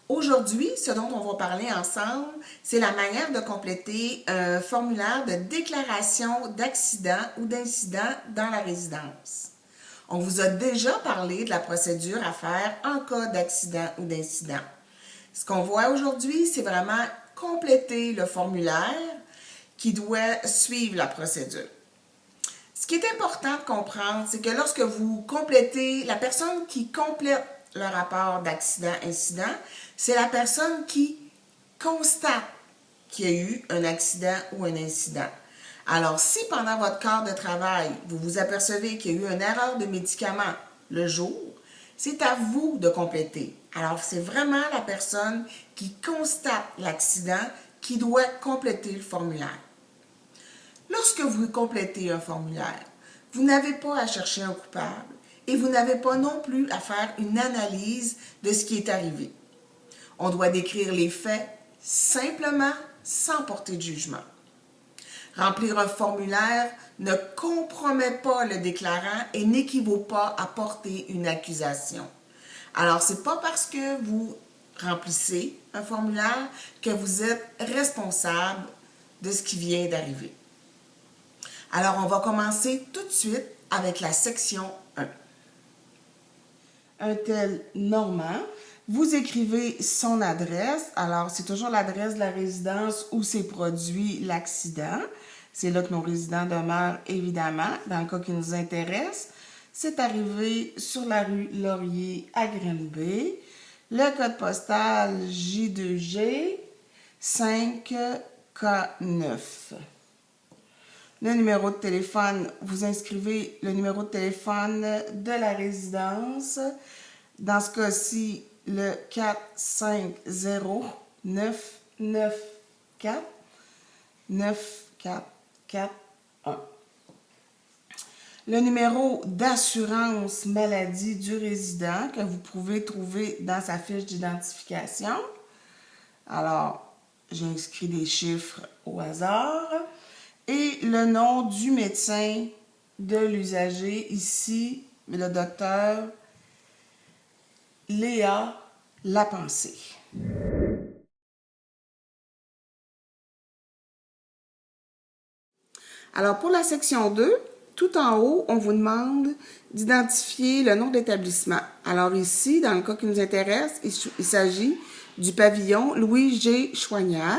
Aujourd'hui, ce dont on va parler ensemble, c'est la manière de compléter un formulaire de déclaration d'accident ou d'incident dans la résidence. On vous a déjà parlé de la procédure à faire en cas d'accident ou d'incident. Ce qu'on voit aujourd'hui, c'est vraiment compléter le formulaire qui doit suivre la procédure. Ce qui est important de comprendre, c'est que lorsque vous complétez, la personne qui complète le rapport d'accident-incident, c'est la personne qui constate qu'il y a eu un accident ou un incident. Alors, si pendant votre quart de travail, vous vous apercevez qu'il y a eu une erreur de médicament le jour, c'est à vous de compléter. Alors, c'est vraiment la personne qui constate l'accident qui doit compléter le formulaire. Lorsque vous complétez un formulaire, vous n'avez pas à chercher un coupable et vous n'avez pas non plus à faire une analyse de ce qui est arrivé. On doit décrire les faits simplement, sans porter de jugement. Remplir un formulaire ne compromet pas le déclarant et n'équivaut pas à porter une accusation. Alors, ce n'est pas parce que vous remplissez un formulaire que vous êtes responsable de ce qui vient d'arriver. Alors, on va commencer tout de suite avec la section 1. Un tel Normand, vous écrivez son adresse. Alors, c'est toujours l'adresse de la résidence où s'est produit l'accident. C'est là que nos résidents demeurent, évidemment, dans le cas qui nous intéresse. C'est arrivé sur la rue Laurier à Granby. Le code postal J2G 5K9. Le numéro de téléphone, vous inscrivez le numéro de téléphone de la résidence. Dans ce cas-ci, le 450-994-9441. Le numéro d'assurance maladie du résident que vous pouvez trouver dans sa fiche d'identification. Alors, j'ai inscrit des chiffres au hasard. Et le nom du médecin de l'usager, ici, le docteur Léa Lapensée. Alors, pour la section 2, tout en haut, on vous demande d'identifier le nom d'établissement. Alors ici, dans le cas qui nous intéresse, il s'agit du pavillon Louis G. Chouanière.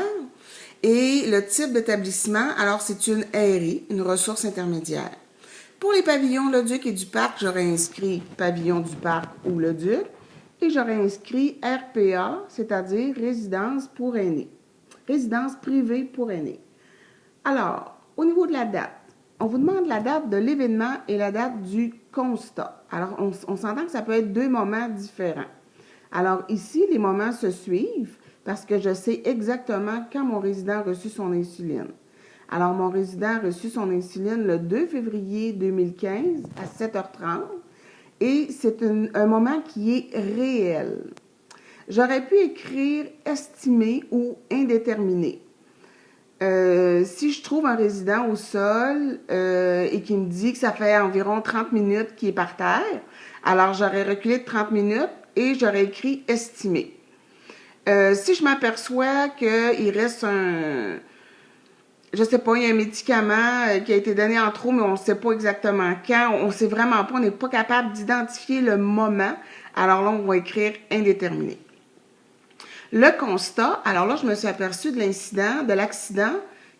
Et le type d'établissement, alors c'est une ARI, une ressource intermédiaire. Pour les pavillons Le Duc et du Parc, j'aurais inscrit pavillon du Parc ou Le Duc et j'aurais inscrit RPA, c'est-à-dire résidence pour aînés, résidence privée pour aînés. Alors, au niveau de la date, on vous demande la date de l'événement et la date du constat. Alors, on s'entend que ça peut être deux moments différents. Alors ici, les moments se suivent parce que je sais exactement quand mon résident a reçu son insuline. Alors, mon résident a reçu son insuline le 2 février 2015 à 7h30 et c'est un moment qui est réel. J'aurais pu écrire estimé ou indéterminé. Si je trouve un résident au sol et qui me dit que ça fait environ 30 minutes qu'il est par terre, alors j'aurais reculé de 30 minutes et j'aurais écrit estimé. Si je m'aperçois qu'il reste je sais pas, il y a un médicament qui a été donné en trop, mais on ne sait pas exactement quand, on ne sait vraiment pas, on n'est pas capable d'identifier le moment, alors là, on va écrire indéterminé. Le constat, alors là, je me suis aperçue de l'accident,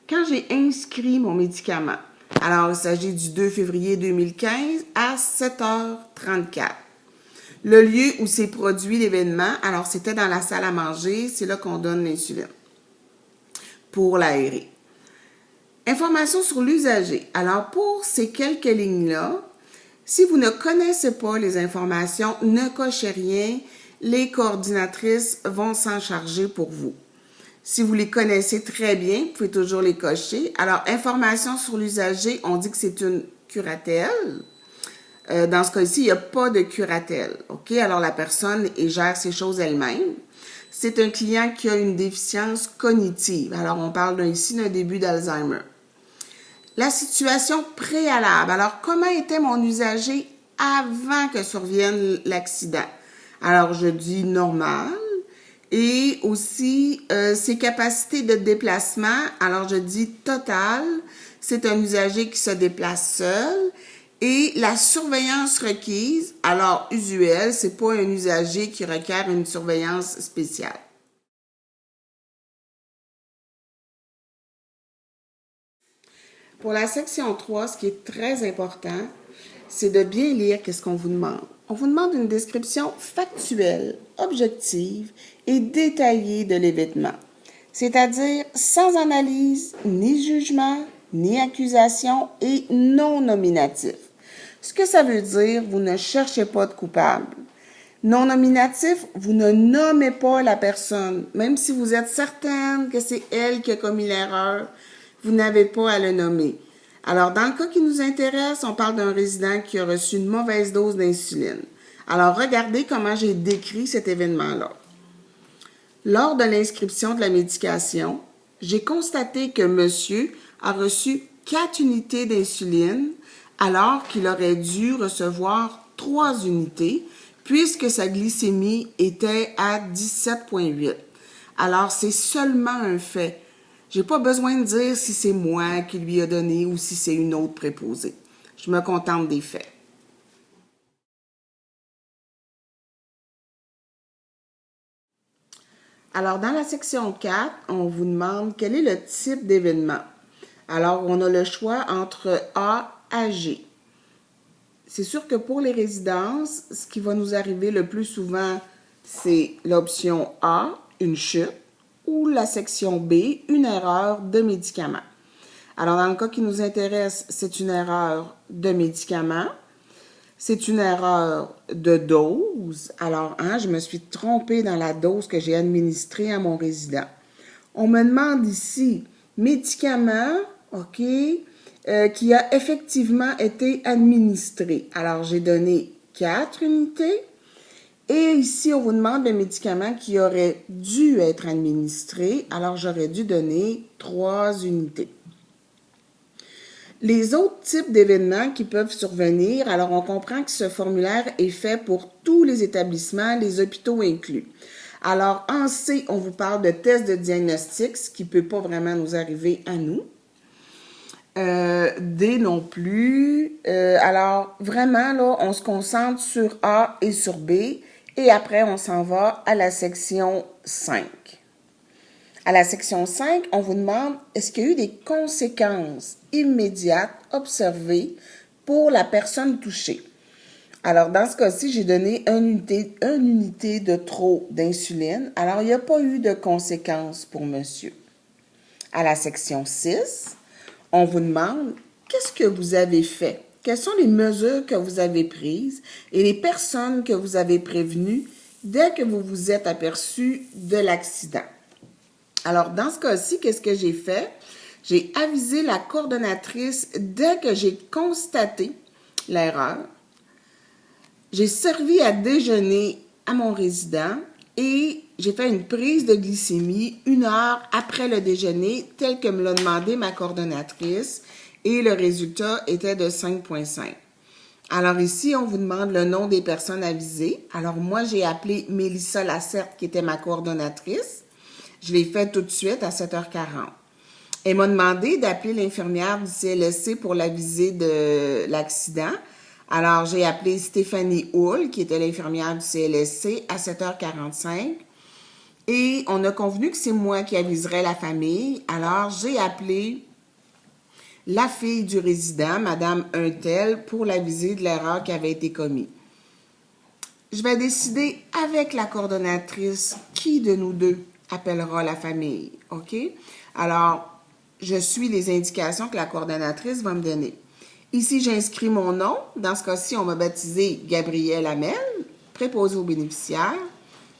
quand j'ai inscrit mon médicament. Alors, il s'agit du 2 février 2015 à 7h34. Le lieu où s'est produit l'événement, alors c'était dans la salle à manger, c'est là qu'on donne l'insuline pour l'aérer. Information sur l'usager. Alors pour ces quelques lignes-là, si vous ne connaissez pas les informations, ne cochez rien, les coordinatrices vont s'en charger pour vous. Si vous les connaissez très bien, vous pouvez toujours les cocher. Alors, information sur l'usager, on dit que c'est une curatelle. Dans ce cas-ci, il n'y a pas de curatelle. OK? Alors, la personne gère ses choses elle-même. C'est un client qui a une déficience cognitive. Alors, on parle ici d'un début d'Alzheimer. La situation préalable. Alors, comment était mon usager avant que survienne l'accident? Alors, je dis normal. Et aussi, ses capacités de déplacement. Alors, je dis total. C'est un usager qui se déplace seul. Et la surveillance requise. Alors, usuel, c'est pas un usager qui requiert une surveillance spéciale. Pour la section 3, ce qui est très important, c'est de bien lire qu'est-ce qu'on vous demande. On vous demande une description factuelle, objective et détaillée de l'événement, c'est-à-dire sans analyse, ni jugement, ni accusation et non nominatif. Ce que ça veut dire, vous ne cherchez pas de coupable. Non nominatif, vous ne nommez pas la personne, même si vous êtes certaine que c'est elle qui a commis l'erreur, vous n'avez pas à le nommer. Alors, dans le cas qui nous intéresse, on parle d'un résident qui a reçu une mauvaise dose d'insuline. Alors, regardez comment j'ai décrit cet événement-là. Lors de l'inscription de la médication, j'ai constaté que monsieur a reçu 4 unités d'insuline alors qu'il aurait dû recevoir 3 unités puisque sa glycémie était à 17,8. Alors, c'est seulement un fait. J'ai pas besoin de dire si c'est moi qui lui a donné ou si c'est une autre préposée. Je me contente des faits. Alors, dans la section 4, on vous demande quel est le type d'événement. Alors, on a le choix entre A à G. C'est sûr que pour les résidences, ce qui va nous arriver le plus souvent, c'est l'option A, une chute, ou la section B, une erreur de médicament. Alors, dans le cas qui nous intéresse, c'est une erreur de médicament. C'est une erreur de dose. Alors, je me suis trompée dans la dose que j'ai administrée à mon résident. On me demande ici médicament, OK, qui a effectivement été administré. Alors, j'ai donné 4 unités. Et ici, on vous demande le médicament qui aurait dû être administré. Alors, j'aurais dû donner 3 unités. Les autres types d'événements qui peuvent survenir, alors on comprend que ce formulaire est fait pour tous les établissements, les hôpitaux inclus. Alors, en C, on vous parle de tests de diagnostic, ce qui ne peut pas vraiment nous arriver à nous. D non plus. Alors, vraiment, là, on se concentre sur A et sur B. Et après, on s'en va à la section 5. À la section 5, on vous demande est-ce qu'il y a eu des conséquences immédiates observées pour la personne touchée. Alors, dans ce cas-ci, j'ai donné une unité de trop d'insuline. Alors, il n'y a pas eu de conséquences pour monsieur. À la section 6, on vous demande qu'est-ce que vous avez fait? Quelles sont les mesures que vous avez prises et les personnes que vous avez prévenues dès que vous vous êtes aperçu de l'accident? Alors, dans ce cas-ci, qu'est-ce que j'ai fait? J'ai avisé la coordonnatrice dès que j'ai constaté l'erreur. J'ai servi à déjeuner à mon résident et j'ai fait une prise de glycémie 1 heure après le déjeuner, tel que me l'a demandé ma coordonnatrice, et le résultat était de 5,5. Alors ici, on vous demande le nom des personnes avisées. Alors moi, j'ai appelé Mélissa Lacerte, qui était ma coordonnatrice. Je l'ai fait tout de suite à 7h40. Elle m'a demandé d'appeler l'infirmière du CLSC pour l'aviser de l'accident. Alors, j'ai appelé Stéphanie Hull, qui était l'infirmière du CLSC, à 7h45. Et on a convenu que c'est moi qui aviserais la famille. Alors, j'ai appelé la fille du résident, Madame Untel, pour l'aviser de l'erreur qui avait été commise. Je vais décider avec la coordonnatrice qui de nous deux appellera la famille, OK? Alors, je suis les indications que la coordonnatrice va me donner. Ici, j'inscris mon nom. Dans ce cas-ci, on m'a baptisé Gabrielle Hamel, préposée aux bénéficiaires.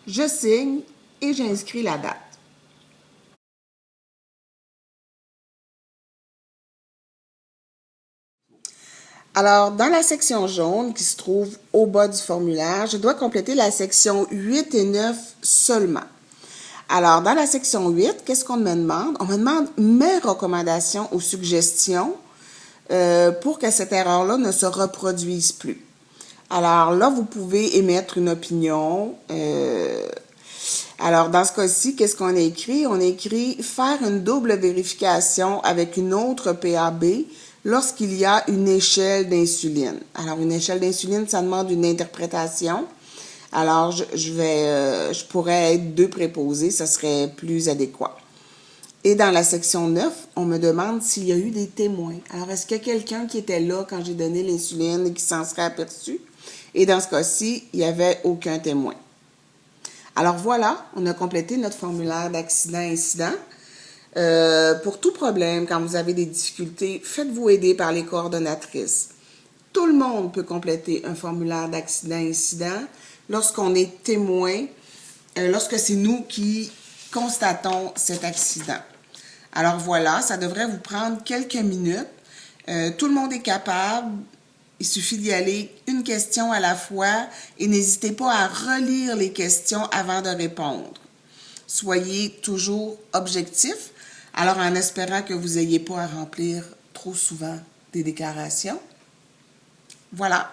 Je signe et j'inscris la date. Alors, dans la section jaune qui se trouve au bas du formulaire, je dois compléter la section 8 et 9 seulement. Alors, dans la section 8, qu'est-ce qu'on me demande? On me demande mes recommandations ou suggestions pour que cette erreur-là ne se reproduise plus. Alors là, vous pouvez émettre une opinion. Alors, dans ce cas-ci, qu'est-ce qu'on a écrit? On a écrit faire une double vérification avec une autre PAB lorsqu'il y a une échelle d'insuline. Alors, une échelle d'insuline, ça demande une interprétation. Alors, je pourrais être 2 préposés, ça serait plus adéquat. Et dans la section 9, on me demande s'il y a eu des témoins. Alors, est-ce qu'il y a quelqu'un qui était là quand j'ai donné l'insuline et qui s'en serait aperçu? Et dans ce cas-ci, il n'y avait aucun témoin. Alors voilà, on a complété notre formulaire d'accident-incident. Pour tout problème, quand vous avez des difficultés, faites-vous aider par les coordonnatrices. Tout le monde peut compléter un formulaire d'accident-incident lorsqu'on est témoin, lorsque c'est nous qui constatons cet accident. Alors voilà, ça devrait vous prendre quelques minutes. Tout le monde est capable. Il suffit d'y aller une question à la fois et n'hésitez pas à relire les questions avant de répondre. Soyez toujours objectif, alors en espérant que vous n'ayez pas à remplir trop souvent des déclarations. Voilà.